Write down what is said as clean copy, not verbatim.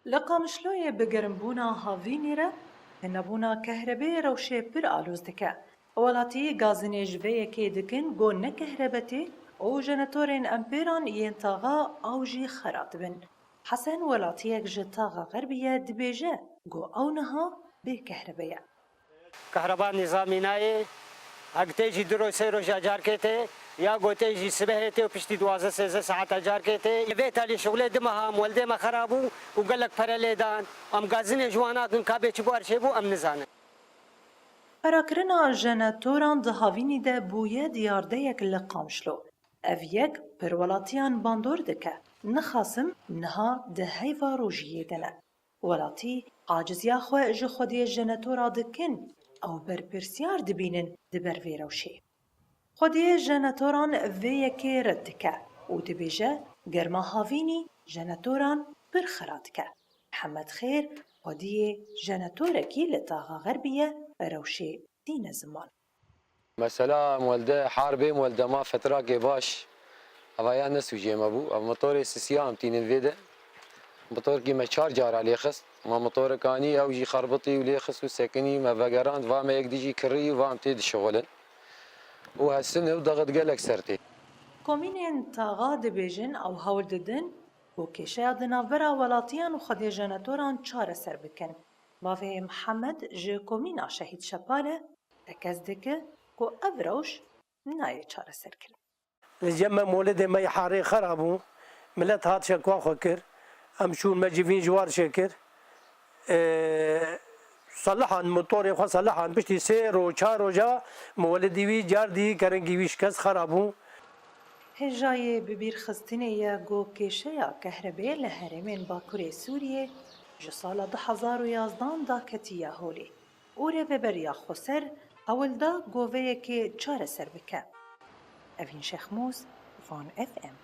لقامشلوی بگرمبونا هاوینی را هنبونا کهربه روشه پر آلوز دکه. ولاتی گازنی جوه که دکن گو نکهربتی او جنتورین امپیران ین تاغا اوجی خرات بن. حسن ولاتی یک جتاغا غربیه دبیجه گو او نها به کهربیه. كهرباء نظامي ناي اگتيجي درو سيرو جار كيتي يا گوتيجي سبهتي وبشتي 12 ساعات جار كيتي بيت علي شغله دمها مولده ما خرابو وقال لك فرليدان ام غازني جوانات كابي چبار شيبو ام نزانه پراکرنا جنتوران ده هاوینی ده بویه دیارده یک لقامشلو. او یک پرولاتیان باندور دکه. نخاسم نها ده هیوا روژیه دنه. ولاتی عاجزیا خواه جو خودی جنتورا دکن او برپرسیار دبینن دبر ویروشه. خودی جنتوران ویکی رد دکه و دبیجه گرما هاوینی جنتوران برخرات که. محمد خیر خودی جنتورکی لطاقه غربیه روشي دين زمان مثلا مولده حربي مولده ما فترة باش هوايا نسو جيم ابو موتور سيام تين فيدا موتور كي ما شار جار عليه خس ما موتور كاني او جي خربطي ولي خس وسكني ما فقران فما يقدي كري وفام تيد شغل وهالسنه وضغط قالك سرتي كومينين تاغا دبيجن او هول ددن و كيشا دنافرا ولاتيان و خدي جنتوران چار سر بكن باوي محمد جي كومينا شهيد شپاله تكز دكه كو افروش ناي چار سر كن الجمع مولد ما يحاري خرابو ملت هات شكوا خكر امشون مجيفين جوار شكر صلحان موتور خو صلحان بشتي سير و چار جا مولدي وي جاردي كرنگي ويش كس خرابو هجای ببیر خستنه یا گو کشه یا کهربه لهرمین باکوری سوریه جسال 2011 دا کتیه هولی. اوره ببر یا خسر اول دا گوه که چار سر بکه. اوین شیخ موس فان اف ام